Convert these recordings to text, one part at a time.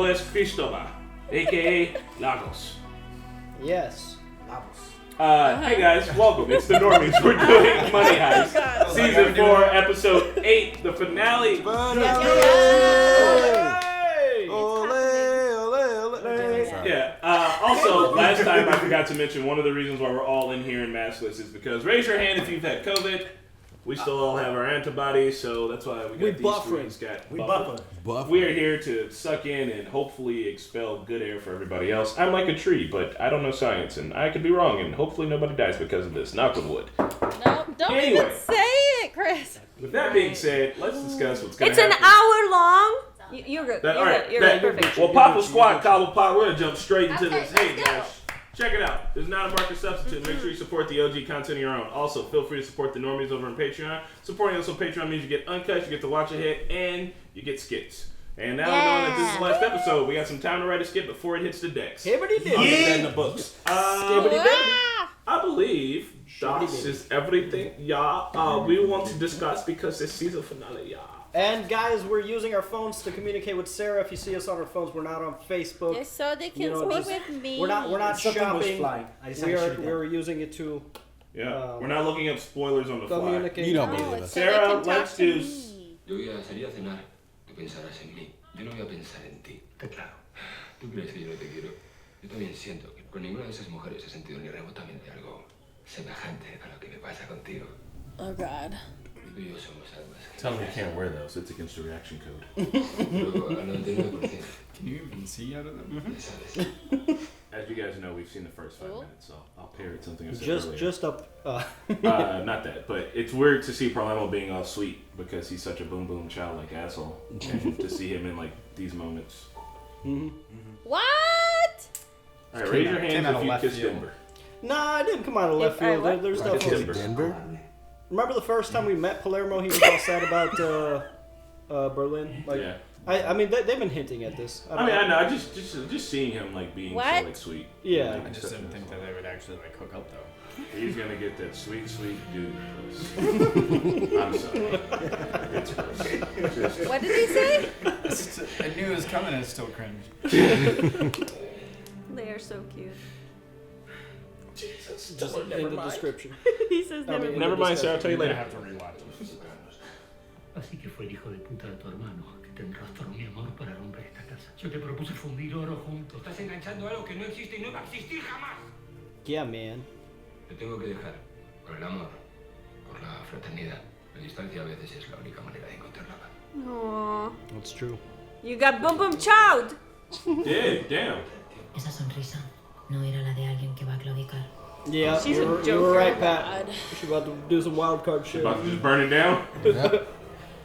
name is Cristobal, a.k.a. Lagos. Yes. Hey guys, welcome. It's the Normies. We're doing Money Heist. Season 4, Episode 8, the finale. Also, last time I forgot to mention one of the reasons why we're all in here in maskless is because raise your hand if you've had COVID. We still all have our antibodies, so that's why we got these screens buffer. We are here to suck in and hopefully expel good air for everybody else. I'm like a tree, but I don't know science, and I could be wrong, and hopefully nobody dies because of this. Knock on wood. No, don't even say it, Chris. With that being said, let's discuss what's going to happen. It's an hour long. You're good. You're good. Well, Papa Squad, Cobble Pot, we're going to jump straight into this. Hey, guys. Check it out. There's not a market substitute. Make sure you support the OG content of your own. Also, feel free to support the Normies over on Patreon. Supporting us on Patreon means you get uncut, you get to watch ahead, and you get skits. And now knowing that this is the last episode, we got some time to write a skit before it hits the decks. Hibbity did. I'll get that in the books. I believe that is everything. Yeah, we want to discuss because it's season finale. Yeah. And guys, we're using our phones to communicate with Sarah. If you see us on our phones, we're not on Facebook. Yes, so they can speak with me. We're not shopping. We're using it to. Yeah, we're not looking up spoilers on the fly. Communicate. You don't believe us. Sarah, let's do. Yo voy a salir a cenar. Tú pensarás en mí. Yo no voy a pensar en ti. Claro. Tú crees que yo no te quiero. Yo también siento que con ninguna de esas mujeres he sentido ni remotamente algo semejante a lo que me pasa contigo. Oh God. Tú y yo somos almas. Tell them you can't wear those. It's against the reaction code. Pero al 99%. Can you even see out of them? Ya sabes. As you guys know, we've seen the first 5 minutes, so I'll parrot something I said earlier. Just up. Not that, but it's weird to see Parlamo being all sweet because he's such a boom boom childlike asshole, and to see him in like these moments. What? All right, raise your hands if you kissed Denver. Nah, I didn't come out of left field. There's no Denver. Remember the first time we met Palermo? He was all sad about Berlin. Like, yeah. I mean, they've been hinting at this. I know. I just seeing him like being so like sweet. Yeah. Like, I just didn't think that they would actually like hook up though. He's gonna get that sweet dude. I'm sorry. It's gross. What did he say? I knew it was coming and it's still cringe. They are so cute. Jesus. Just in the description. He says never. Never mind, Sarah. I'll tell you later. I have to rewatch it. Así que fue el hijo de puta de tu hermano que tendrás todo mi amor para romper esta casa. Yo te propuse fundir oro juntos. Estás enganchando algo que no existe y no va a existir jamás. Yeah, man. Te tengo que dejar. Por el amor. Por la fraternidad. La distancia a veces es la única manera de encontrar la paz. Aww. That's true. You got boom boom chowed. Yeah, damn. Esa sonrisa no era la de alguien que va a claudicar. Yeah, She's you a were joker. right, Pat. God. She's about to do some wild card shit. About to just burn it down.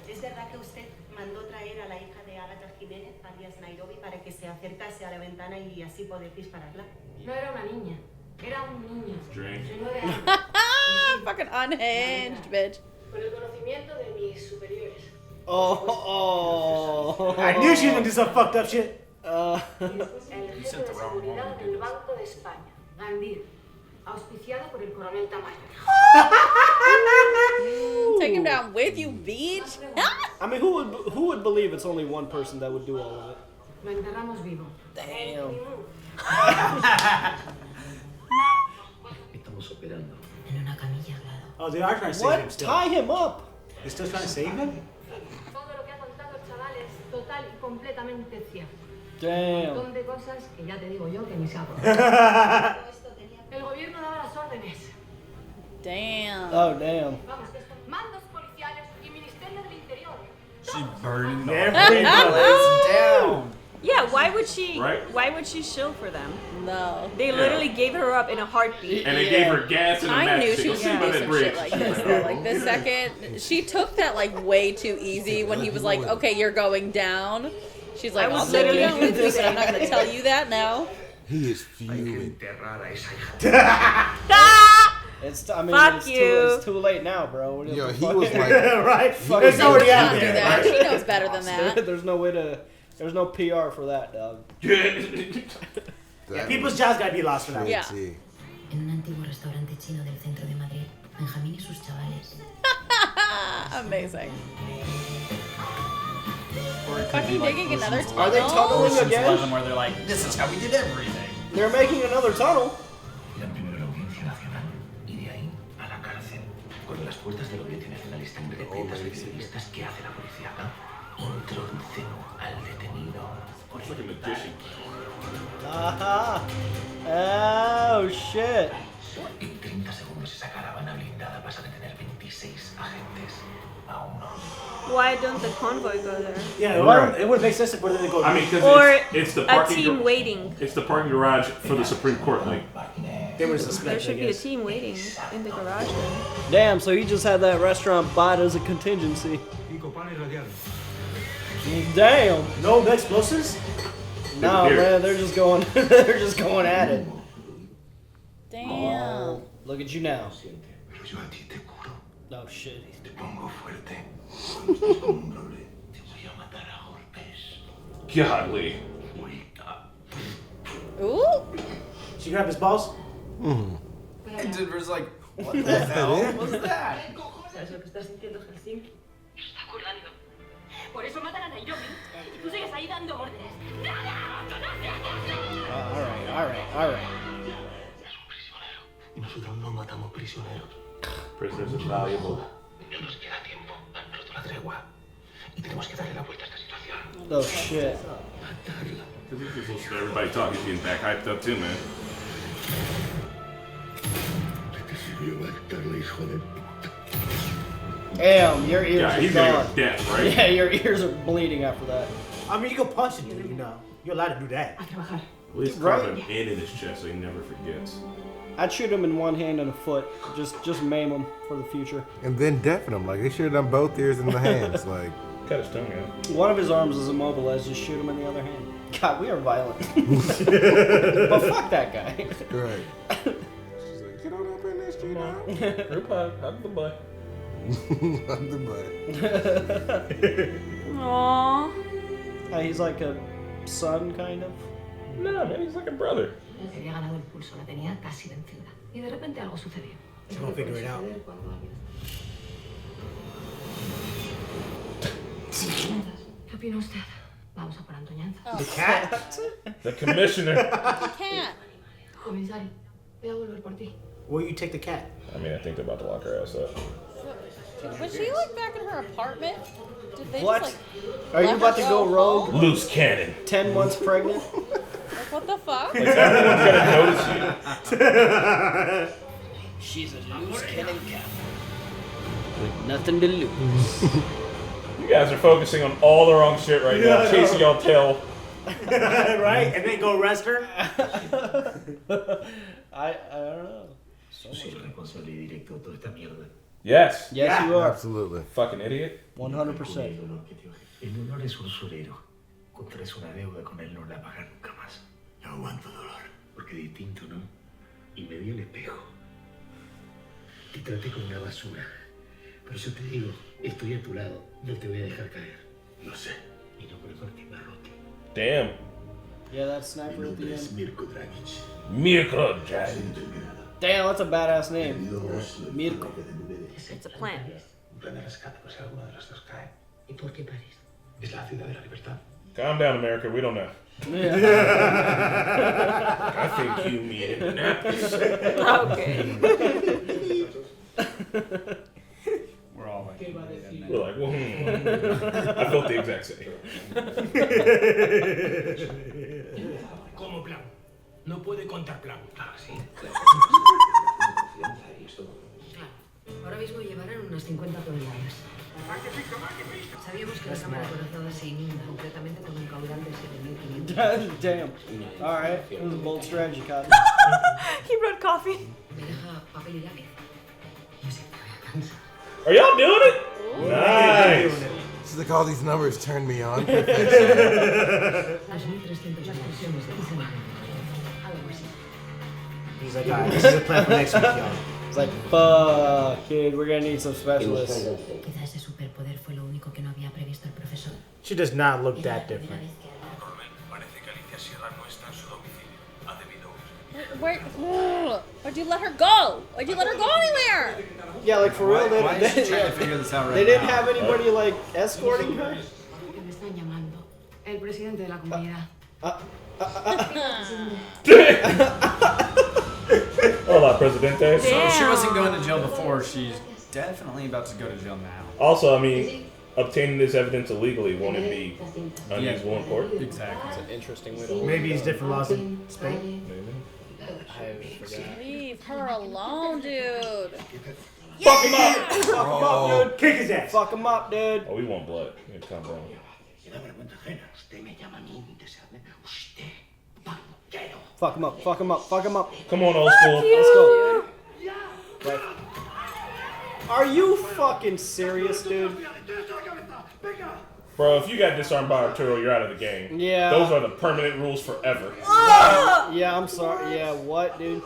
¿Es verdad que usted mandó traer a la hija de Agatha Jiménez, alias Nairobi, para que se acercase a la ventana y así poder dispararla? No era una niña, era un niño. Drink. De 9 años. Fucking unhinged, bitch. Con el conocimiento de mis superiores. Oh. I knew she was gonna do some fucked up shit. El jefe de seguridad del Banco de España, Gandir, auspiciado por el coronel Tamayo. Take him down with you, bitch. I mean, who would believe it's only one person that would do all of it? Lo enterramos vivo. Damn. Estamos operando. En una camilla al lado. Oh, they are trying to save him What? still. Tie him up. They're still trying to save him? Todo lo que ha contado el chaval es total y completamente cierto. Un Damn. montón de cosas que ya te digo yo que ni se acuerdan. El gobierno daba las órdenes. Damn. Oh, damn. Vamos, que esto, mandos policiales y Ministerio del Interior. She burned Everybody. down. Yeah, why would she? Right. Why would she shill for them? No. They literally gave her up in a heartbeat. And they gave her gas and a I match. knew she Go was see gonna by do that some bridge. shit like this though. Like the second she took that like way too easy when he was like, "Okay, you're going down." She's like, I was "I'll take you literally down with you, but I'm not gonna tell you that now." He is fuming. It's. I mean, Fuck it's you. It's too late now, bro. What Yo, the he fuck? was like, Right? Fuck It's it. already She out don't do there. that. She knows better than that. There's no way to. There's no PR for that, dog. Yeah, people's jobs gotta be lost for that. Yeah. En un antiguo restaurante chino del centro de Madrid, Benjamín y sus chavales. Amazing. Fucking digging another tunnel. Are they tunneling Ocean's again? 11 where they're like, this is how we did everything. They're making another tunnel. Irán primero a la Audiencia Nacional y de ahí a la cárcel. Cuando las puertas de la Audiencia Nacional están repletas de periodistas, ¿qué hace la policía acá? Introducen al detenido. It's like a magician. Aha. Oh, shit. En 30 segundos esa caravana blindada pasa de tener 26 agentes a uno. Why don't the convoy go there? Yeah, it would make sense if they go. I mean, because Or it's the a parking team waiting. It's the parking garage for the Supreme Court. Like, There should be a team waiting in the garage then. Damn, so he just had that restaurant bought as a contingency. Damn. No explosives? No, man, they're just going they're just going at it. Damn. Oh, look at you now. Pero yo a ti te curo. Oh shit. Te pongo fuerte. Cuando estés con un roble, te voy a matar a golpes. godly. Ooh. She grabbed his balls? And Denver's like, what the hell was that? ¿Sabes lo que estás sintiendo, Helsing? Está curando. Por eso matan a Naomi y tú sigues ahí dando órdenes. Alright. Y nosotros no matamos prisioneros. Prisoners is valuable. No nos queda tiempo. Han roto la tregua. Y tenemos que darle la vuelta a esta situación. Oh shit. Because he's just listening to everybody talk. He's getting back hyped up too, man. Damn, your ears Yeah, are he's gone. gonna go deaf, right? Yeah, your ears are bleeding after that. I mean, you can punch it, dude, you know. You're allowed to do that. At least carve an N in his chest so he never forgets. I'd shoot him in one hand and a foot. Just maim him for the future. And then deafen him. Like, they should have done both ears and the hands. Like, cut his tongue out. One of his arms is immobilized. Just shoot him in the other hand. God, we are violent. But fuck that guy. Right. She's like, get on up in this, Gino. Group hug. Hug the butt. Hug the butt. Aww. He's like a son, kind of. No, man, he's like a brother. Se había ganado el pulso, la tenía casi vencida. Y de repente algo sucedió. She's gonna figure it out. ¿Qué opina usted? Vamos a por Antoñanza. The cat? The commissioner. The cat. Comisario, voy a volver por ti. Where you take the cat? I mean, I think they're about to lock her ass up. Was she like back in her apartment? Did they What? just like? Are you let about her to go rogue? home? Loose cannon. 10 months pregnant? Like what the fuck? Like everyone's gonna notice you. She's a loose cannon cat. With nothing to lose. You guys are focusing on all the wrong shit right now, chasing y'all tail. Right? And then go arrest her? I don't know. Soy el responsable directo de toda esta mierda. Yes. Yes, you are. Absolutely. Fucking idiot. 100%. El dolor es usurero. Contraes una deuda con él, no la paga nunca más. No aguanto dolor. Porque distinto, ¿no? Y me dio el espejo. Te traté como una basura. Pero yo te digo, estoy a tu lado. No te voy a dejar caer. Lo sé. Mi nombre es Martín Barrote. Damn. Yeah, that sniper Mi at the nombre es end. Mirko Dragic. Mirko Dragic. Damn, that's a badass name. Mirko. It's a plant. Un plan de rescate por si alguno de los dos cae. ¿Y por qué París? Es la ciudad de la libertad. Calm down, America. We don't know. Yeah. I think you mean Indianapolis. Okay. We're all like, We're like, well, I felt the exact same. ¿Cómo plan? No puede contar plan. Claro que sí. Ahora mismo llevarán unas 50 toneladas. Sabíamos que la cámara corazada se inunda, concretamente con un caudal de 7.500. Damn. Alright, it was a bold strategy, Cotton. He brought coffee. Me deja papel y lápiz. Yo sé que voy a cansar. Are y'all doing it? Nice. She's like, all these numbers turn me on. 2.300 expresiones de ese momento. Algo así. He's like, alright, this is a plan for next week, y'all. It's like, fuck, kid, we're gonna need some specialists. Quizá ese superpoder fue lo único que no había previsto el profesor. She does not look that different. Parece que Alicia Sierra no está en su domicilio. Ha debido huir. Where'd you let her go? Why'd you let her go anywhere? Yeah, like for real, why is she trying to figure this out right they didn't now? have anybody like escorting her? presidente de la comunidad. Hola, Presidente. So if she wasn't going to jail before, she's definitely about to go to jail now. Also, I mean, obtaining this evidence illegally, won't it be unusable in court? Exactly. It's an interesting way to Maybe it's different laws in Spain. Maybe. I forgot. Leave her alone, dude. Fuck him up! Fuck him up, dude. Kick his ass. Fuck him up, dude. Oh, we want blood. Yeah, calm down. Fuck him up, fuck him up, fuck him up. Come on, old school. Let's go. Right. Are you fucking serious, dude? Bro, if you got disarmed by Arturo, you're out of the game. Yeah. Those are the permanent rules forever. Yeah, I'm sorry. Yeah, what, dude?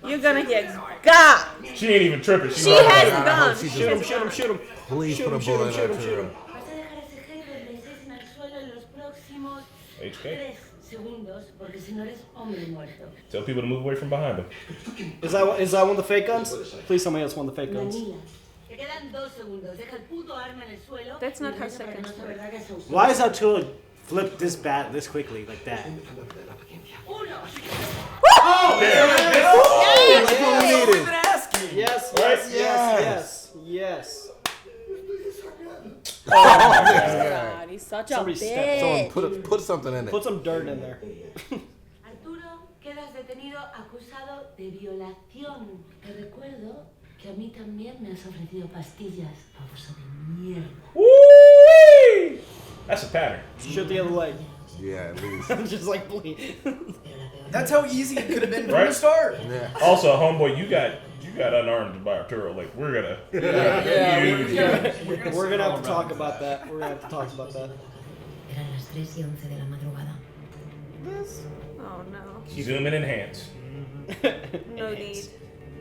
You're gonna get got. She ain't even tripping. She has the gun. Shoot him, shoot him, shoot him. Please Shoot put a him, shoot him, bullet shoot in him, shoot him. Vas a dejar ese gesto donde estés en el suelo en los próximos HK. 3 segundos, porque si no eres hombre muerto. Tell people to move away from behind him. Is that one of the fake guns? Please tell me that's one of the fake guns. Manila. Te quedan 2 segundos. Deja el puto arma en el suelo. That's not her y regresa para que second. no sea verdad que se usó. Why is Arturo flip this quickly, like that? Oh, that's what we needed. Yes, Right? yes, yes, yes, yes. Oh my god, he's such Somebody a step- Someone bitch. put something in it. Put some dirt in there. Arturo, quedas detenido acusado de violación. Te recuerdo que a mí también me has ofrecido pastillas, baboso de mierda. Woo! That's a pattern. Shoot the other leg. Yeah, at least. I'm just like bleed. That's how easy it could have been from Right? the start. Yeah. Also, homeboy, you got unarmed by Arturo. Like, we're gonna. We're gonna have to talk about that. We're gonna have to talk about that. Eran las 3:11 de la madrugada. Oh no. Zoom in and enhance. No need.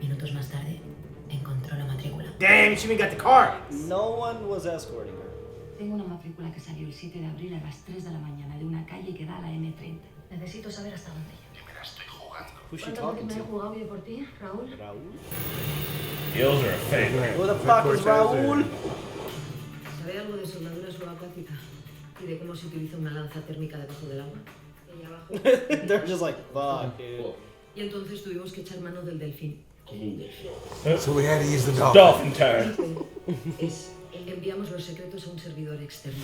Minutos más tarde, encontró la matrícula. Damn, she even got the car. No one was escorting her. Tengo una matrícula que salió el 7 de abril a las 3 de la mañana de una calle que da a la M30. Necesito saber hasta dónde llega. Who's she ¿Cuántas talking veces me he to? jugado yo por ti, Raúl? Raúl? Skills are a thing. Who the fuck is Raúl? ¿Sabe algo de soldadura subacuática? ¿Y de cómo se utiliza una lanza térmica debajo del agua? Ella abajo. They're just like, fuck, dude. Y entonces tuvimos que echar mano del delfín. So we had to use the dolphin. Dolphin time. Enviamos los secretos a un servidor externo.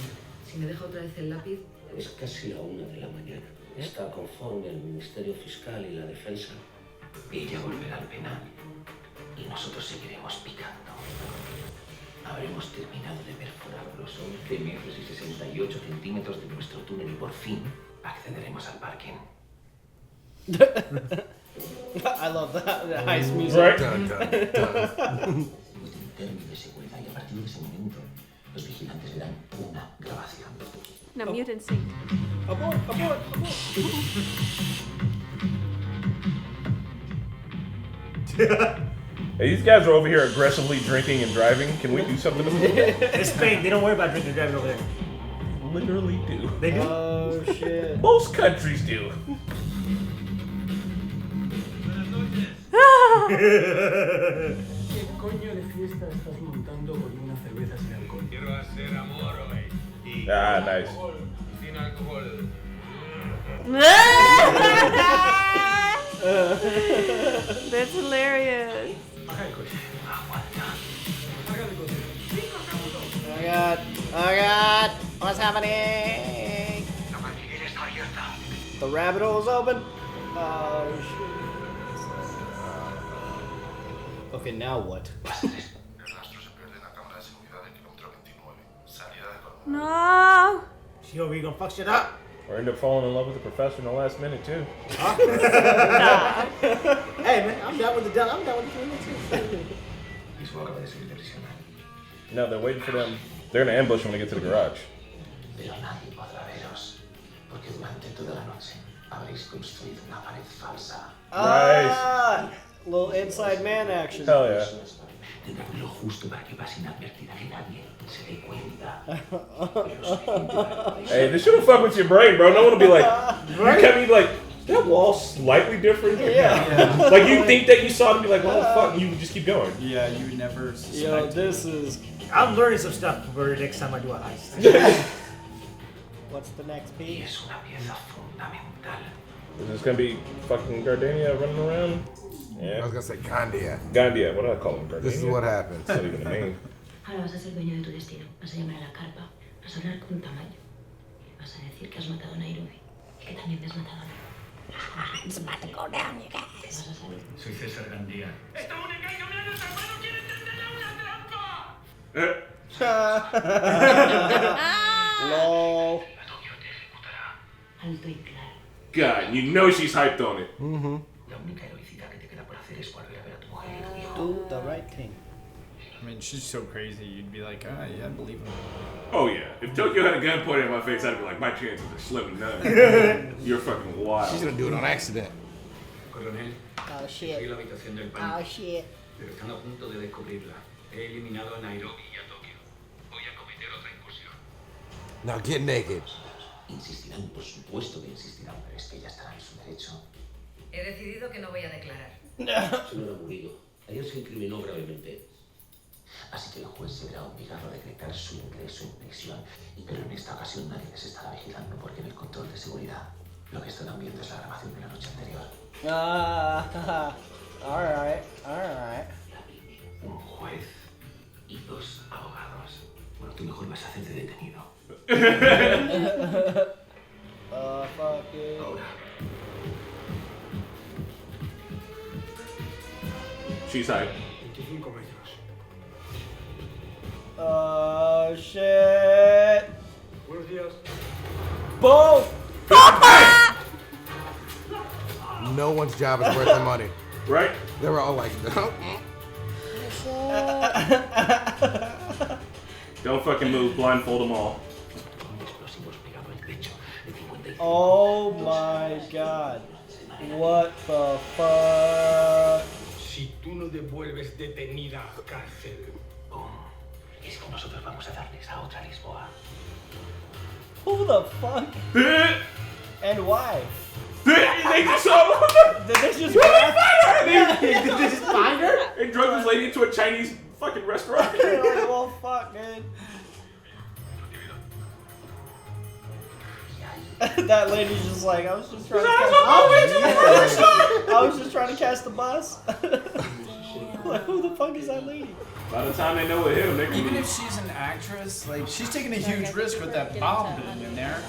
Si me deja otra vez el lápiz... Es casi la 1 de la mañana. Está conforme el Ministerio Fiscal y la Defensa. Ella volverá al penal y nosotros seguiremos picando. Habremos terminado de perforar los 11 metros y 68 centímetros de nuestro túnel y por fin accederemos al parking. I love that. The heist music. Right? Dun, dun, dun. Término de seguridad y a partir de ese momento los vigilantes verán una grabación. No, mute and sync. Abort, abort, abort. Hey, these guys are over here aggressively drinking and driving. Can we do something about it? It's Spain. They don't worry about drinking and driving over there. Literally do. They do. Oh shit. Most countries do. ¿Qué coño de fiesta estás montando con una cerveza sin alcohol? Quiero hacer amor hoy. Y Ah, nice. sin alcohol. That's hilarious. Oh god. Oh god. What's happening? The rabbit hole's open. Oh shit. Okay, now what? No. She over here gonna fuck shit up. Or end up falling in love with the professor in the last minute too. Hey man, I'm down with the I'm down with the too. Mismo acaba de salir de prisión. No, they're waiting for them. They're gonna ambush when they get to the garage. Pero nadie podrá veros, porque durante toda la noche habréis construido una pared falsa. Ah, little inside man action. Hell yeah. Tendrán lo justo para que pase inadvertida, que nadie se dé cuenta. Hey, this should've fuck with your brain, bro. No one will be like, you can't be like, is that wall slightly different? Yeah. Like you think that you saw it and be like, well, fuck, and you would just keep going. Yeah, you would never suspect. Yo, this is I'm learning some stuff for the next time I do a heist. What's the next piece? Es una pieza fundamental. Is this gonna be fucking Gardenia running around? Yeah. I was gonna say Gandia. Gandia, what do I call him? Gardenia? This is what happens. It's not even a name. Ahora vas a ser dueño de tu destino. Vas a llamar a la carpa. Vas a hablar con Tamayo. Vas a decir que has matado a Nairobi. Y que también me has matado a mí. It's about to go down, you guys. Vas a salir. Soy César Gandía. ¡Estamos en engaño! ¡Me han atrapado! ¡Quieren tenderle una trampa! Lol. Alto y claro. God, you know she's hyped on it. La única heroicidad que te queda por hacer es volver a ver a tu mujer y tu hijo. Do the right thing. I mean, she's so crazy. You'd be like, ah, yeah, I believe him. Oh yeah, if Tokyo had a gun pointed at my face, I'd be like, my chances are slim to none. You're fucking wild. She's gonna do it on accident. Coronel, Oh soy shit. la habitación del pánico. Oh shit. Pero están a punto de descubrirla. He eliminado a Nairobi y a Tokio. Voy a cometer otra incursión. Now get naked. Insistirán, por supuesto que insistirán, pero es que ella estará en su derecho. He decidido que no voy a declarar. Señora Murillo, ayer se incriminó gravemente. Así que el juez se verá obligado a decretar su ingreso en prisión. Pero en esta ocasión nadie les estará vigilando porque en el control de seguridad lo que estarán viendo es la grabación de la noche anterior. Alright. Un juez y 2 abogados. Bueno, tú mejor vas a hacer de detenido. Fuck it. Ahora. She's hyped. 25 metros. Shit. Buenos días. Boom! No one's job is worth the money. Right? They were all like, Don't fucking move, blindfold them all. Oh my god. What the fuck? Si tú no devuelves detenida a cárcel. Es que nosotros vamos a darles a otra Lisboa. Who the fuck? And why? They just saw Did they just Where did they find her? Did they just find her? They drug this lady into a Chinese fucking restaurant. Well, fuck, man. That lady's just like, I was just trying to catch the bus. Like, who the fuck is that lady? By the time they know what hit him, they're Even if she's an actress, like, she's taking a huge risk with that bomb being in there.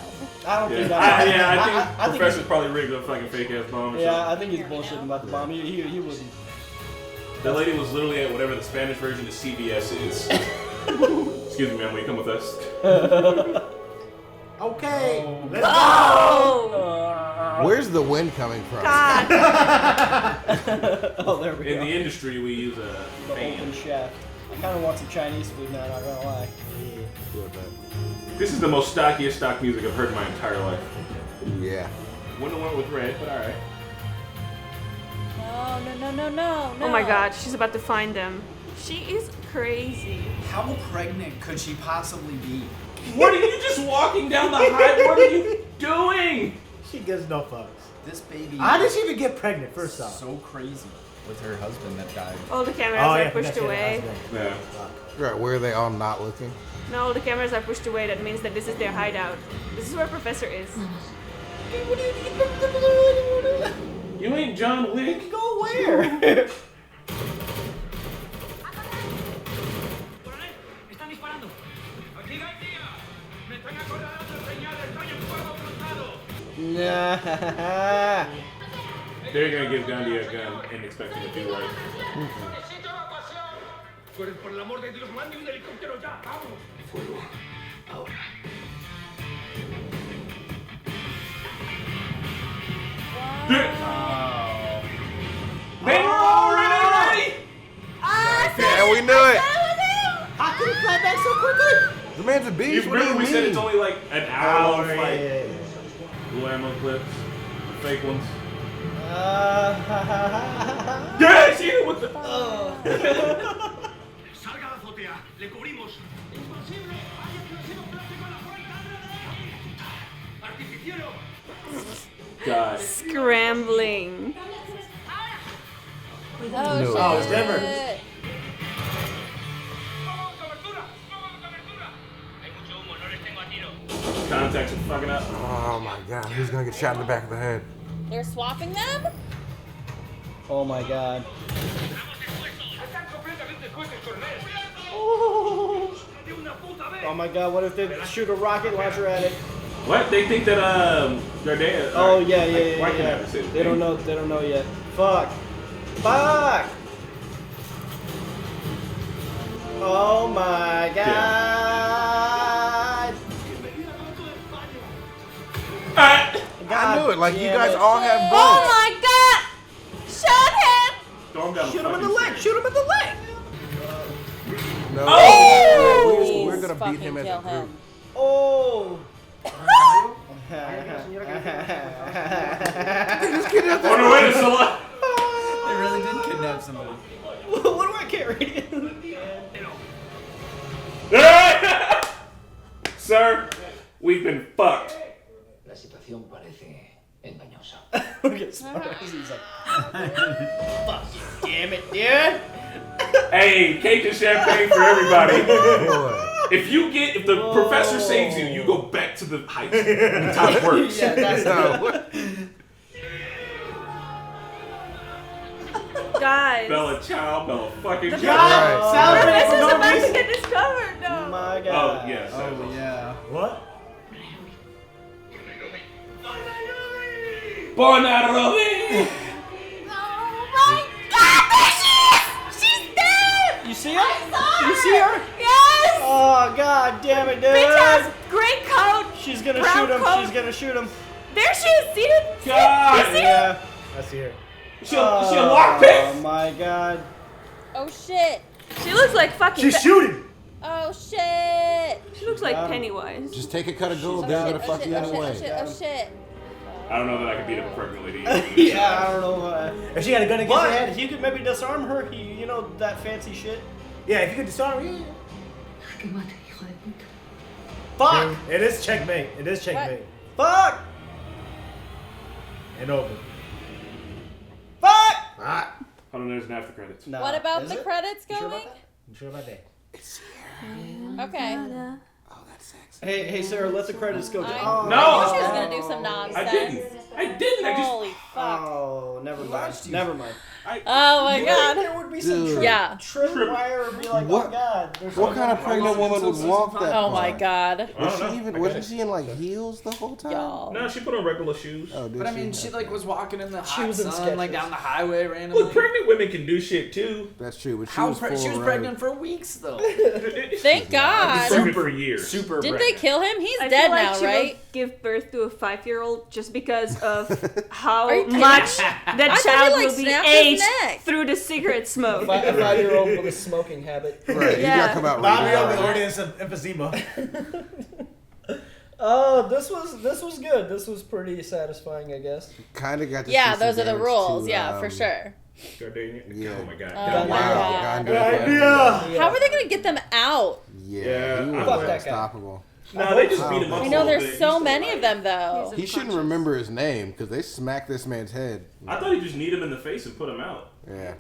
I don't think I that's think Professor's probably rigged a fucking fake ass bomb or Yeah, something. I think he's bullshitting about the bomb. He wouldn't. That lady was literally at whatever the Spanish version of CBS is. Excuse me, ma'am, will you come with us? Okay, let's go. Where's the wind coming from? Oh, there we go. In the industry, we use a The fan. open shaft. I kind of want some Chinese food now, not gonna lie. This is the most stockiest stock music I've heard in my entire life. Yeah. Wouldn't have went with red, but alright. No. Oh my god, she's about to find them. She is crazy. How pregnant could she possibly be? What are you just walking down the highway? What are you doing? She gives no fucks. This baby. How did she even get pregnant, first off? So crazy with her husband that died. All the cameras are pushed away. Yeah. Right, where are they all not looking? No, all the cameras are pushed away. That means that this is their hideout. This is where Professor is. You ain't John Wick. Go where? Nah. They're gonna give Gandhi a gun and expect him to do right. Por el amor de Dios, mande un helicóptero ya, vamos. Fuego. Ahora. They were already ready! Yeah, we knew it! How could he fly back so quickly? The man's a beast. You What do remember you we said mean? it's only like an hour long flight? Yeah. Glamour clips. Fake ones. Yeah, Yeah, she hit with the... Salga a la azotea, le cubrimos. Imposible, hay explosivo plástico en la puerta. Artificiero. God. Scrambling. Oh, No. shit. Oh, it's Denver. contacts are fucking up. Oh my god, he's gonna get shot in the back of the head. They're swapping them? Oh my god. Oh my god, what if they shoot a rocket launcher at it? What? They think that they're dead. Oh yeah. Why can't I ever say They don't know yet. Fuck. Oh my god. I knew it. Like you guys all have Oh bullets. my god! Shoot him! Shoot him in the leg! Shoot him in the leg! No. Oh! We're gonna beat him as a Kill group. him. Oh! On the way to Salah. They really did kidnap somebody. What do I carry? Sir, we've been fucked. La situación parece engañosa. Look at Sparks. He's like, fuck you, damn it, dude. Hey, cake and champagne for everybody. If the professor saves you, you go back to the Heist. That's how it works. Yeah, that's Guys. Bella Chow, Bella fucking Chow. Sounds Professor's like about to get discovered. No. my god. Oh, yes. Oh, yeah. What? Born out of Oh my god! There she is! She's dead! You see her? I saw her! You see her? Yes! Oh god damn it, dude. Bitch has great coat. She's gonna brown shoot him. coat. She's gonna shoot him. There she is, seated. God! You see her? Yeah. I see her. She a lockpick? Oh my god. Oh shit. She looks like fucking. She's shooting. Oh shit. She looks like Pennywise. Just take a cut of gold. Oh They're shit, gonna oh fuck shit, you oh shit, oh anyway. shit, oh shit. I don't know that I could beat up a pregnant lady. Yeah, I don't know. If she had a gun against her But head. if you could maybe disarm her, you know that fancy shit. Yeah, if you could disarm her. Yeah. Que mate, hijo de puta. Fuck! It is checkmate. It is checkmate. Fuck! And over. Fuck! Ah. Hold on, there's an after credits. No. What about Is the it? credits You sure going? about that? You sure about that? Okay. Oh, that's sexy. Hey, Sarah, let the credits go. I Oh, No! knew she was gonna do some nonsense. I didn't. I just. Holy fuck. Oh, never mind. Never mind. Oh my god. There would be some Dude. Yeah. trim wire and be like, What- oh god. There's What some- kind of pregnant woman would walk that Oh far? my god. I Was don't she know. even? I Wasn't guess. she in like heels the whole time? Y'all. No, she put on regular shoes. Oh, did But I mean, she like was walking in the hot was in sun, like Skechers. down the highway randomly. Well, pregnant women can do shit too. That's true. But she How was full she was right. pregnant for weeks though. Thank God. Pregnant for years. Super. Didn't they pregnant. kill him? He's I dead feel like now, she right? will give birth to a 5-year-old just because of how Are you kidding much me? that I thought child he, like, will be snapped his aged neck. through the cigarette smoke. A 5-year-old with a smoking habit. Right. You Yeah. gotta come out Bobby right on the now. audience of emphysema. This was good. This was pretty satisfying, I guess. Kind of got to Yeah, see some those are the damage rules. to, Yeah, for sure. Gardenia. Yeah. Oh my god. Oh my Wow. God. God, Yeah. How are they gonna get them out? Yeah, he was Fuck that guy. unstoppable. No, they just beat him up. I a know little there's bit. He's so still many of alive. them though. He shouldn't remember his name because they smacked this man's head. I thought he just kneed him in the face and put him out. Yeah.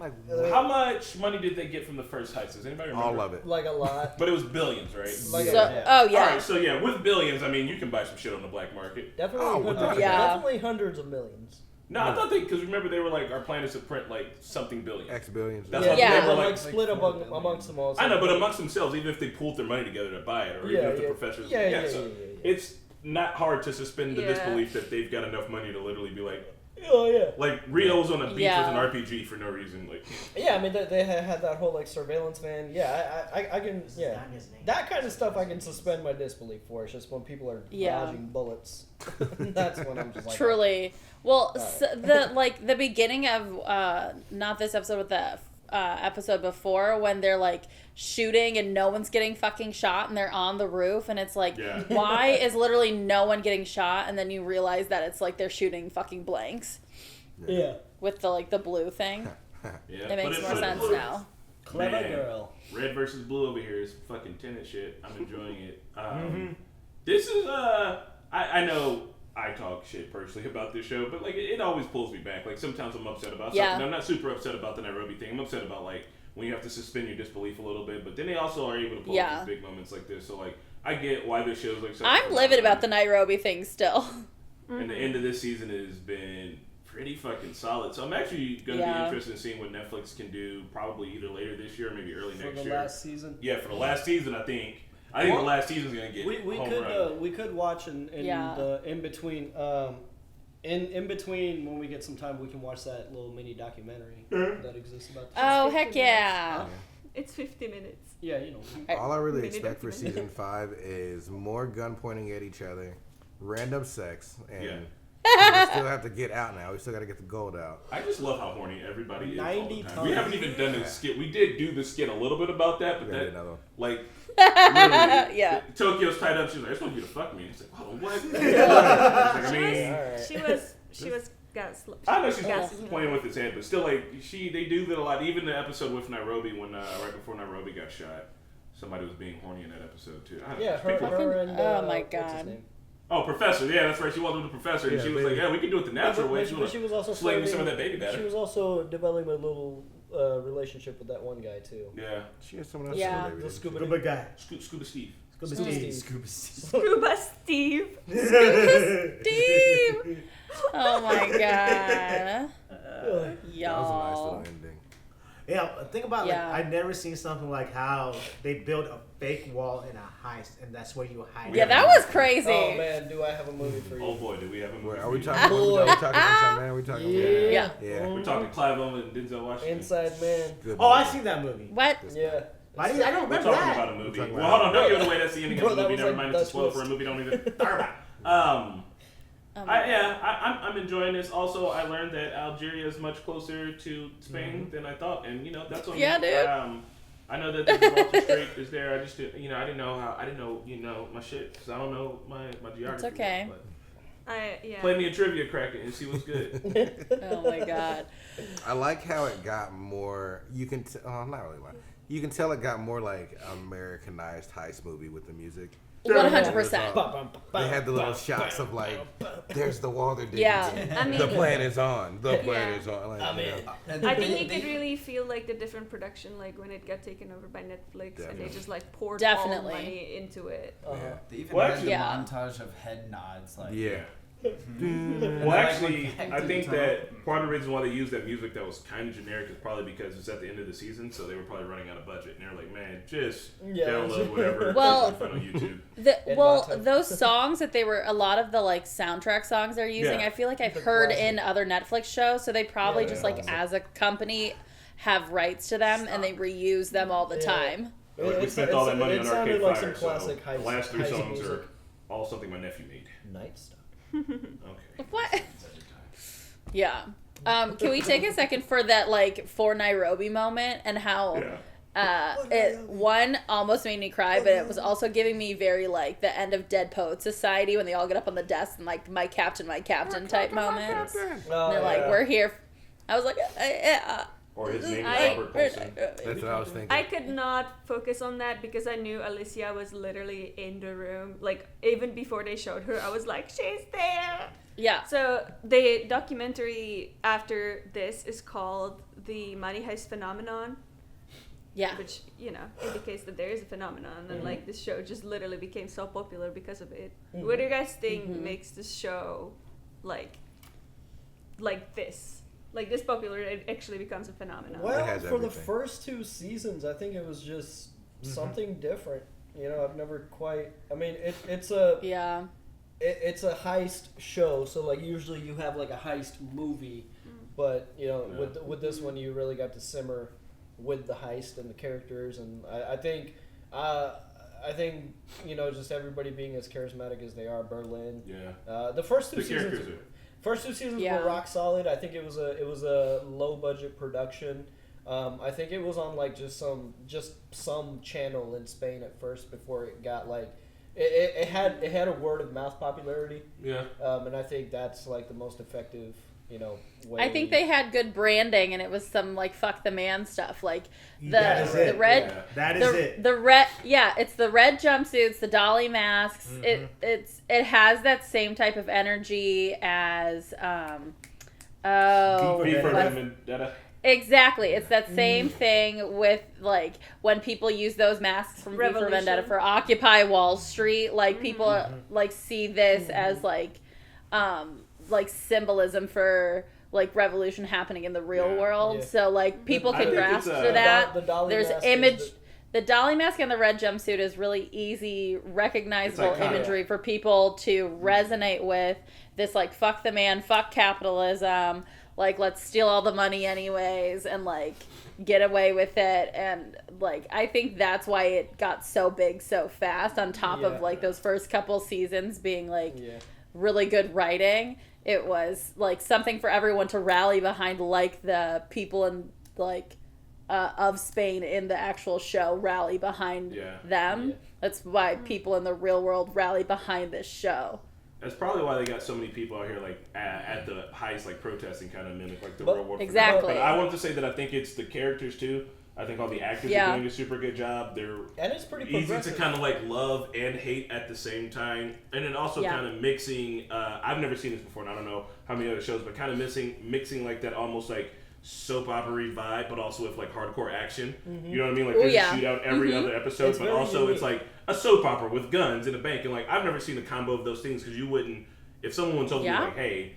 How much money did they get from the first heist? Does anybody remember? All of it. Like a lot. But it was billions, right? Like So, yeah. oh All yeah. right, so yeah, with billions, I mean, you can buy some shit on the black market. Definitely, Oh, hundreds, yeah. definitely hundreds of millions. No, I thought because remember they were like, our plan is to print like something billion. X billions. That's Yeah, what Yeah. they were like like. split amongst them all. I know, but amongst themselves, even if they pooled their money together to buy it, or even Yeah, if the yeah. professors, Yeah, so yeah. it's not hard to suspend the Yeah. disbelief that they've got enough money to literally be like, Oh yeah. like Rio's on a beach Yeah. with an RPG for no reason, like. Yeah, I mean they had that whole like surveillance van. Yeah, I can that kind of stuff I can suspend my disbelief for. It's just when people are Yeah. dodging bullets. That's when I'm just like Truly. Well, the beginning of not this episode, but the episode before, when they're like shooting and no one's getting fucking shot and they're on the roof and it's like, Yeah. why is literally no one getting shot? And then you realize that it's like they're shooting fucking blanks Yeah. with the like the blue thing. Yeah, It but makes it's more like, sense now. Clever Man. girl. Red versus blue over here is fucking tenant shit. I'm enjoying it. This is I know I talk shit personally about this show, but like it always pulls me back. Like sometimes I'm upset about Yeah. something. I'm not super upset about the Nairobi thing. I'm upset about like when you have to suspend your disbelief a little bit. But then they also are able to pull Yeah. off these big moments like this. So like I get why this show's like. I'm livid about the Nairobi thing still. And the end of this season has been pretty fucking solid. So I'm actually going to be interested in seeing what Netflix can do. Probably either later this year, or maybe early next year. For the last season. Yeah, for the last season, I think the last season's going to get. We could watch in between. In between, when we get some time, we can watch that little mini documentary that exists about. Oh heck yeah! It's 50 minutes. Yeah, you know. All I really expect for season 5 is more gun pointing at each other, random sex, and we still have to get out now. We still got to get the gold out. I just love how horny everybody is 90 all the time. times. We haven't even done the skit. We did do the skit a little bit about that, but that like. Yeah. Tokyo's tied up. She's like, "I just want you to fuck me." And it's like, "Oh, what?" She was gaslit. I know she's playing with his head, but still, like they do that a lot. Even the episode with Nairobi, when right before Nairobi got shot, somebody was being horny in that episode too. Her and oh my god. Oh, Professor. Yeah, that's right. She walked with the Professor, and she was like, "Yeah, we can do it the natural way." She was also slaying some of that baby batter. She was also developing a little relationship with that one guy too. Yeah, she has someone else. Yeah, the scuba guy. Scuba Steve. Scuba Steve. Oh my god. Y'all. That was a nice little ending. Yeah, think about I've never seen something like how they build a fake wall in a heist, and that's where you hide. Yeah, that was crazy. Oh man, do I have a movie for you? Oh boy, do we have a movie? Are we talking? Are we talking Inside Man? Are we talking? Yeah. We're talking Clive Owen and Denzel Washington. Inside Man. Oh, I've seen that movie. What? Yeah. I don't remember We're talking that. about a movie. Well, hold on, don't give it away. That's the ending of the movie. Never mind, it's a spoiler for a movie. Don't even talk about. I'm enjoying this. Also, I learned that Algeria is much closer to Spain than I thought, and that's on yeah, dude. I know that the Gibraltar Strait is there. I just I didn't know my shit because I don't know my geography. It's okay. Play me a trivia cracker and see what's good. Oh my god. I like how it got more. You can not really like. You can tell it got more like Americanized heist movie with the music. 100%. They had the little shots of like, there's the wall they're digging. Yeah, I mean, the plan is on. The plan is on. Like, I think you could really feel like the different production, like when it got taken over by Netflix, and they just like poured all money into it. They even had the montage of head nods, like Well, actually, I think that part of the reason why they used that music that was kind of generic is probably because it's at the end of the season, so they were probably running out of budget, and they're like, "Man, just download whatever." Well, on YouTube. Those songs that a lot of the like soundtrack songs they're using, I feel like I've heard in other Netflix shows, so they probably just like as a company have rights to them and they reuse them all the time. We spent all that money on Arcade like Fire, some classic so the last 3 songs are all something my nephew made. Night Star. Okay. What? Yeah. Can we take a second for that for Nairobi moment and how it almost made me cry, but it was also giving me very the end of Dead Poet Society when they all get up on the desk and my captain type moments. And they're we're here. I was like, or his name is Robert Paulson. That's what I was thinking. I could not focus on that because I knew Alicia was literally in the room. Even before they showed her, I was like, she's there. Yeah. So the documentary after this is called The Money Heist Phenomenon. Yeah. Which, indicates that there is a phenomenon. And this show just literally became so popular because of it. Mm-hmm. What do you guys think makes this show like this? This popular, it actually becomes a phenomenon. Well, for the first 2 seasons, I think it was just something different. I've never quite. I mean, it's a it's a heist show, so usually you have a heist movie, but with this one you really got to simmer with the heist and the characters, and I think just everybody being as charismatic as they are. Berlin. Yeah. The first 2 seasons. First 2 seasons were rock solid. I think it was a low budget production. I think it was on just some channel in Spain at first before it got it had a word of mouth popularity. Yeah. And I think that's the most effective way. I think they had good branding, and it was some fuck the man stuff. It's the red jumpsuits, the dolly masks. It has that same type of energy as Exactly. It's that same thing with, like, when people use those masks from V for Vendetta for Occupy Wall Street. Like, people, like, see this as, like symbolism for, like, revolution happening in the real world. So, like, people can grasp to that. There's image... The dolly mask and the red jumpsuit is really easy, recognizable imagery for people to resonate with. This, like, fuck the man, fuck capitalism, like, let's steal all the money anyways, and, like, get away with it. And, like, I think that's why it got so big so fast, on top of, like, those first couple seasons being, like, really good writing. It was, like, something for everyone to rally behind, like, the people in, like... of Spain in the actual show rally behind them. That's why people in the real world rally behind this show. That's probably why they got so many people out here, like, at the heist, like, protesting, kind of mimic, like, the real world. Exactly. But I want to say that I think it's the characters, too. I think all the actors are doing a super good job. And it's pretty easy to kind of, like, love and hate at the same time. And then also kind of mixing, I've never seen this before, and I don't know how many other shows, but kind of mixing like, that almost, like, soap opera vibe, but also with, like, hardcore action. You know what I mean? Like, there's a shootout every other episode, but also unique. It's like a soap opera with guns in a bank. And, like, I've never seen a combo of those things, because you wouldn't, if someone told me, like, hey,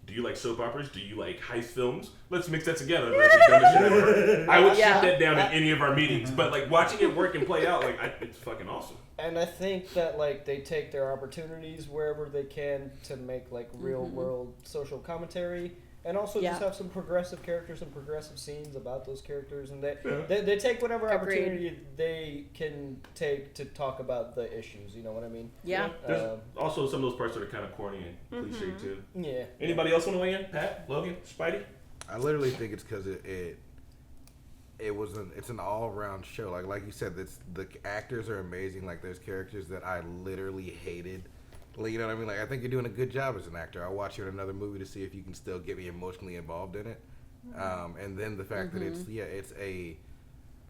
do you like soap operas? Do you like heist films? Let's mix that together. I would shoot that down in any of our meetings. But, like, watching it work and play out, like, it's fucking awesome. And I think that, like, they take their opportunities wherever they can to make, like, real world social commentary. And also just have some progressive characters and progressive scenes about those characters. And they take whatever opportunity they can take to talk about the issues. You know what I mean? Yeah. There's also some of those parts that are kind of corny and cliche, too. Yeah. Anybody else want to weigh in? Pat? Logan? Spidey? I literally think it's because it's an all-around show. Like you said, the actors are amazing. Like, there's characters that I literally hated. You know what I mean? Like, I think you're doing a good job as an actor. I'll watch you in another movie to see if you can still get me emotionally involved in it. And then the fact that it's a...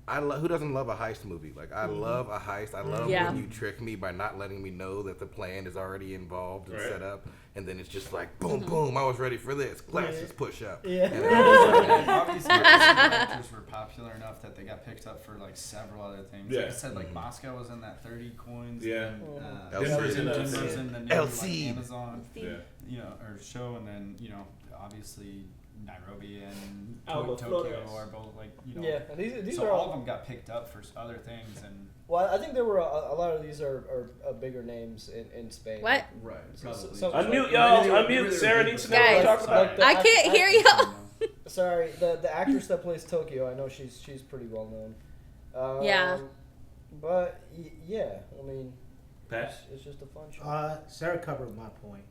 who doesn't love a heist movie? Like, I love a heist. I love when you trick me by not letting me know that the plan is already involved and set up. And then it's just like, boom, boom, I was ready for this. Glasses push up. And obviously, the characters were popular enough that they got picked up for, like, several other things. Like I said, like, Moscow was in that 30 coins. Yeah. And, Denver's in the new, like, Amazon, you know, or show. And then, you know, obviously... Nairobi and Tokyo are both, like, you know. Yeah, and these so are all of them got picked up for other things. And well, I think there were a lot of these are bigger names in Spain. What? Right. Unmute y'all. Unmute. Sarah needs to know what we're talking about. I can't hear y'all. Sorry, the actress that plays Tokyo, I know she's pretty well known. But yeah, I mean, Pat, it's just a fun show. Sarah covered my point.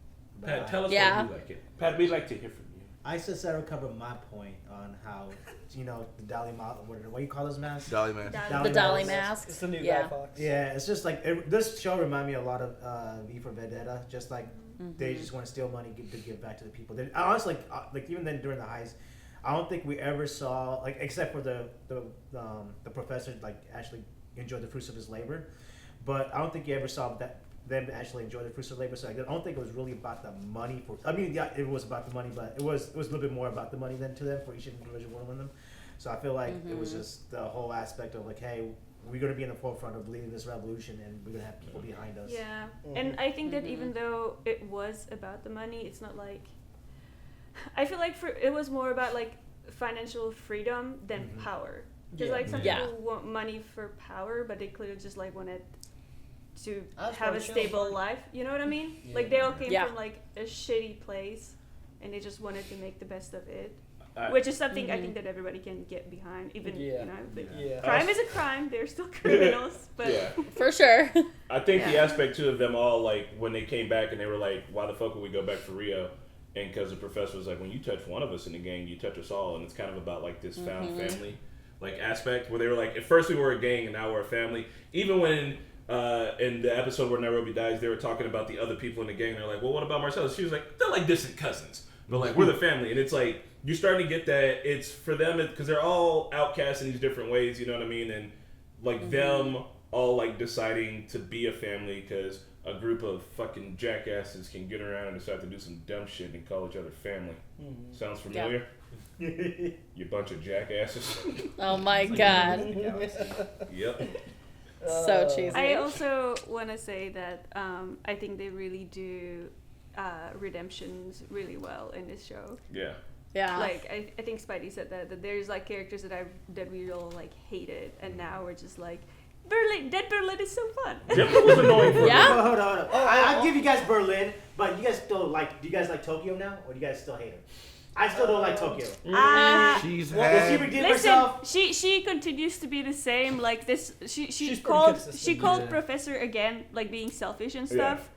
Pat, tell us why you like it. Pat, we'd like to hear from you. I said Sarah covered my point on how, you know, the dolly mask. What do you call those masks? Dolly mask. The dolly mask. It's the new Guy Fawkes. Yeah, it's just like this show reminded me a lot of V for Vendetta. Just like they just want to steal money to give back to the people. I honestly, like even then during the heist, I don't think we ever saw, like, except for the professor, like, actually enjoy the fruits of his labor. But I don't think you ever saw them actually enjoy the fruits of labor. So I don't think it was really about the money. It was about the money, but it was a little bit more about the money than to them for each individual one of them. So I feel like it was just the whole aspect of, like, hey, we're going to be in the forefront of leading this revolution, and we're going to have people behind us. Yeah, and I think that even though it was about the money, it's not like... I feel like it was more about, like, financial freedom than power. Because, like, some people want money for power, but they clearly just, like, wanted to have a stable life. You know what I mean? Yeah. Like, they all came from, like, a shitty place, and they just wanted to make the best of it. Which is something I think that everybody can get behind. Even, you know, crime is a crime. They're still criminals. But for sure. I think the aspect, too, of them all, like, when they came back and they were like, why the fuck would we go back for Rio? And because the professor was like, when you touch one of us in the gang, you touch us all. And it's kind of about, like, this found family, like, aspect where they were like, at first we were a gang and now we're a family. Even when in the episode where Nairobi dies, they were talking about the other people in the gang. They're like, well, what about Marcellus? She was like, they're like distant cousins. But, like, we're the family. And it's like, you're starting to get that it's for them because they're all outcasts in these different ways, you know what I mean? And, like, them all, like, deciding to be a family because a group of fucking jackasses can get around and decide to do some dumb shit and call each other family. Sounds familiar? Yeah. You bunch of jackasses. Oh my god. Yep. So cheesy. I also want to say that I think they really do redemptions really well in this show. Yeah. Yeah. Like I think Spidey said that there's like characters that we all like hated, and now we're just like Dead Berlin is so fun. Dead was annoying for me. Hold on. I'll give you guys Berlin, but you guys still like. Do you guys like Tokyo now, or do you guys still hate her? I still don't like Tokyo. She's she redeemed herself. She continues to be the same. Like this, she called Professor again, like being selfish and stuff,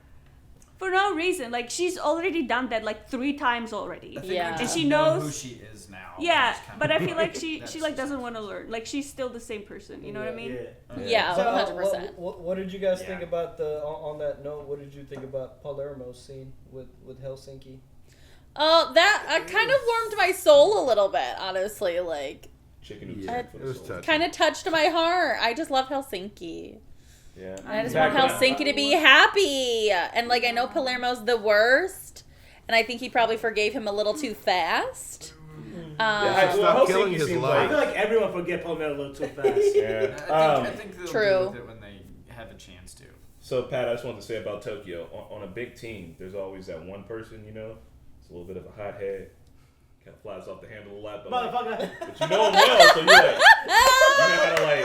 for no reason. Like she's already done that like 3 times already. Yeah, and she knows who she is now. Yeah, but I feel like she like doesn't want to learn. Like she's still the same person. You know what I mean? Yeah, 100%. What did you guys think about on that note? What did you think about Palermo's scene with Helsinki? That kind of warmed my soul a little bit, honestly. Like, it was kind of touched my heart. I just love Helsinki. Yeah. And I just want Helsinki to be happy. And like, I know Palermo's the worst, and I think he probably forgave him a little too fast. Stop killing his love. I feel like everyone forget Palermo a little too fast. Yeah. I think they'll True. deal with it when they have a chance to. So Pat, I just wanted to say about Tokyo. On a big team, there's always that one person, you know, it's a little bit of a hothead, kind of flies off the handle a lot, but motherfucker. But you know him well, so you're like, you know how to like.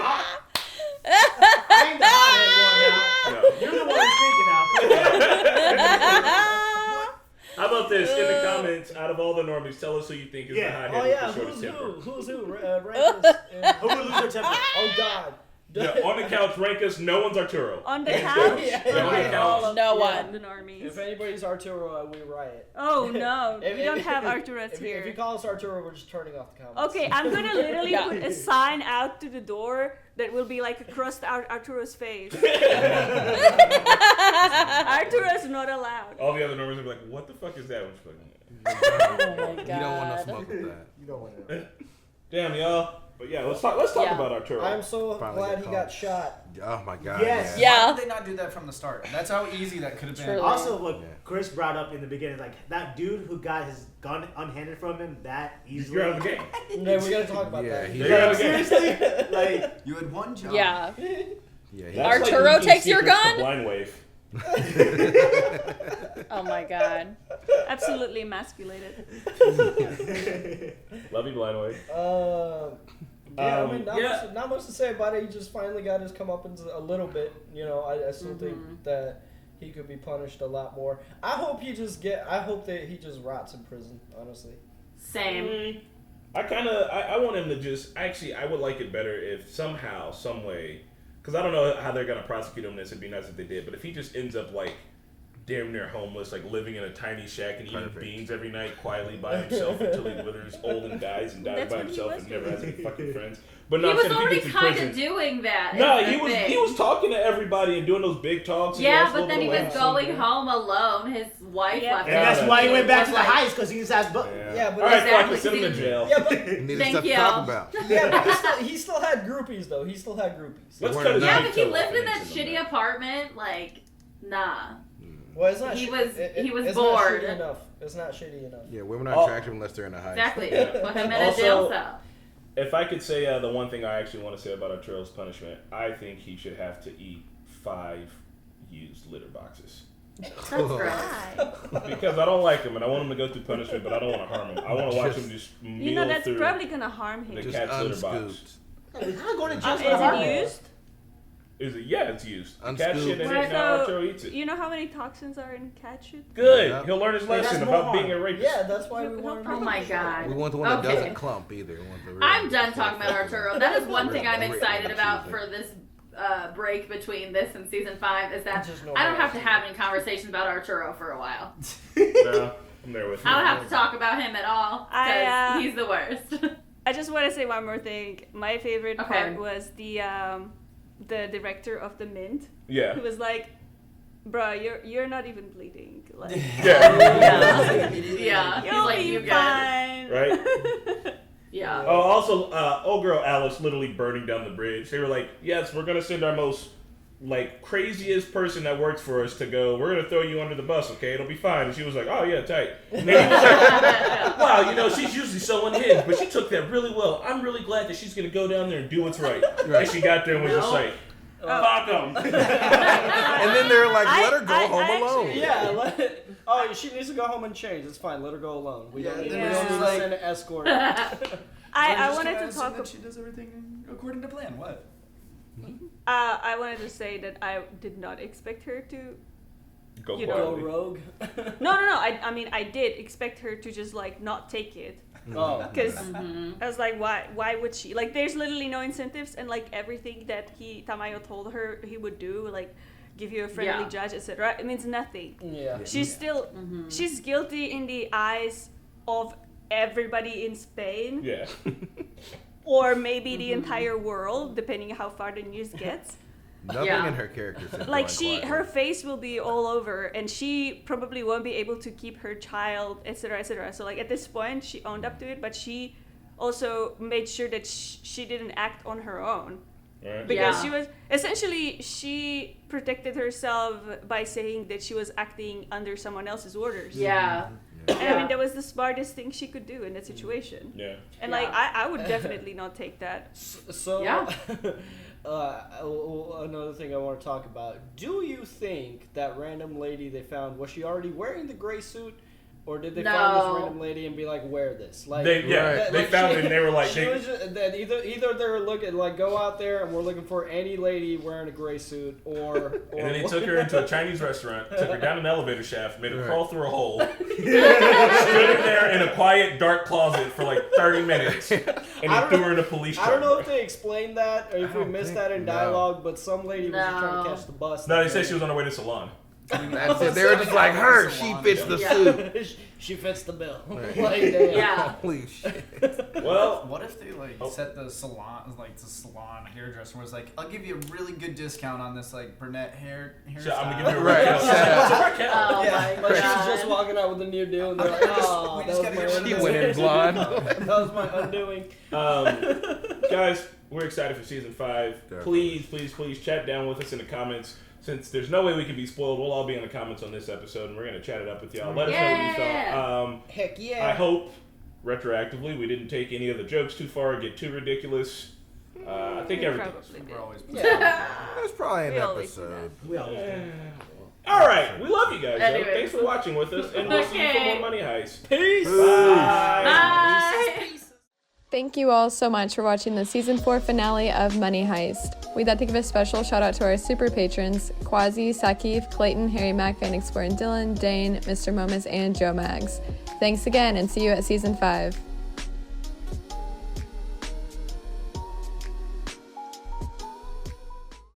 I ain't the hothead one now. No. You're the one who's speaking now. How about this? In the comments, out of all the normies, tell us who you think is the hothead with the shortest temper. Who's who? Rank us. Who would lose their temper? Oh, God. Yeah, on the couch, rank us. No one's Arturo. On the couch? On the couch. No one. The Normies. If anybody's Arturo, we riot. Oh no, we don't have Arturos here. If you call us Arturo, we're just turning off the comments. Okay, I'm gonna literally put a sign out to the door that will be like across Arturo's face. Arturo's not allowed. All the other normies will be like, "What the fuck is that?" Oh my god. You don't want no smoke with that. You don't want to. Damn, y'all. But yeah, let's talk about Arturo. I'm so glad he got shot. Oh my god. Yes. Yeah. Why did they not do that from the start? That's how easy that could have been. Truly. Also, what Chris brought up in the beginning, like that dude who got his gun unhanded from him that easily. You're out of the game. Yeah, we gotta talk about that. Seriously? Like, you had one job. Yeah. Yeah. Arturo like takes your gun? Blind wave. Oh my god. Absolutely emasculated. Love you, Blind Wave. Yeah, I mean, not much to say about it. He just finally got his comeuppance a little bit. You know, I still think that he could be punished a lot more. I hope that he just rots in prison, honestly. Same. I want him to just, actually, I would like it better if somehow, some way, because I don't know how they're going to prosecute him this, it'd be nice if they did, but if he just ends up like damn near homeless, like living in a tiny shack and eating beans every night quietly by himself until he withers old and dies and dies by himself and never has any fucking friends. But he was already kind of doing that. No, he was talking to everybody and doing those big talks. Yeah, but then he was going home alone. His wife left him. And that's why he went back to the Heist, because he just has Yeah, but all right, exactly. Send him to jail. Yeah, but thank you. Yeah, but he still had groupies though. He still had groupies. Yeah, but he lived in that shitty apartment. Like, nah. Well, it's not. He was it's bored. Not shitty enough. It's not shitty enough. Yeah, women aren't attractive unless they're in a Heist. Exactly. Put him in a jail cell. If I could say the one thing I actually want to say about Arturo's punishment, I think he should have to eat 5 used litter boxes. That's right. Because I don't like him and I want him to go through punishment, but I don't want to harm him. I want to watch him just meal that's through probably gonna harm him. the cat's litter box. He's not going to jail. Is it used? Is it? Yeah, it's used. Cat shit in it, now Arturo eats it. You know how many toxins are in cat shit? Good. Yep. He'll learn his lesson about being a rapist. Yeah, that's why we want. Oh my god. We want the one that doesn't clump either. I'm done talking about Arturo. That is one thing I'm excited about for this break between this and season 5 is that I don't have to have any conversations about Arturo for a while. No, I'm there with you. I don't have to talk about him at all because he's the worst. I just want to say one more thing. My favorite part was the director of the Mint. Yeah. Who was like, "Bruh, you're not even bleeding." Like, yeah. You'll like, be fine. Right? Yeah. Oh, also, old girl Alice literally burning down the bridge. They were like, yes, we're going to send our most like craziest person that works for us to go, we're gonna throw you under the bus, okay? It'll be fine. And she was like, oh yeah, tight. And he was like, wow, you know, she's usually so unhinged, but she took that really well. I'm really glad that she's gonna go down there and do what's right. And she got there and was just like, fuck them. And then they're like, let her go home alone. Yeah, she needs to go home and change. It's fine. Let her go alone. We don't need to send an escort. I wanted to talk about. She does everything according to plan. What? I wanted to say that I did not expect her to go rogue. No. I mean, I did expect her to just like not take it. Oh, because I was like, why would she? Like, there's literally no incentives, and like everything that Tamayo told her he would do, like give you a friendly judge, etc. It means nothing. Yeah, she's still she's guilty in the eyes of everybody in Spain. Yeah. Or maybe the entire world, depending on how far the news gets. Nothing in her character. Like her face will be all over, and she probably won't be able to keep her child, etc., etc. So like at this point, she owned up to it, but she also made sure that she didn't act on her own, because she protected herself by saying that she was acting under someone else's orders. Yeah. And I mean, that was the smartest thing she could do in that situation. Yeah. And like, I would definitely not take that. So, another thing I want to talk about. Do you think that random lady they found, was she already wearing the gray suit? Or did they find this random lady and be like, wear this? Like, they found it and they were like, either they were looking like, go out there and we're looking for any lady wearing a gray suit, or and then they took her into a Chinese restaurant, took her down an elevator shaft, made her crawl through a hole, stood her there in a quiet, dark closet for like 30 minutes, and he threw her in a police truck. I don't know if they explained that or if we missed that in dialogue, but some lady was trying to catch the bus. No, they said she was on her way to Salon. That's it. They were just like, her, she fits the suit. She fits the bill. Right. Like, damn. Yeah. Holy shit. Well, what if they set the salon, like the salon hairdresser was like, I'll give you a really good discount on this like brunette hairstyle. I'm gonna give you a Raquel. My God. She's just walking out with a new deal, and they're like, oh, that was my undoing. She went in blonde. That was my undoing. Guys, we're excited for season 5. Definitely. Please chat down with us in the comments. Since there's no way we can be spoiled, we'll all be in the comments on this episode, and we're going to chat it up with y'all. Let us know what you thought. Heck yeah. I hope, retroactively, we didn't take any of the jokes too far or get too ridiculous. I think everything. That's probably an episode. All right. We love you guys. Thanks for watching with us, and we'll see you for more Money Heist. Peace. Bye. Thank you all so much for watching the Season 4 finale of Money Heist. We'd like to give a special shout out to our super patrons, Quasi, Sakif, Clayton, Harry Mack, Van Explorer, Dylan, Dane, Mr. Momus, and Joe Mags. Thanks again, and see you at Season 5.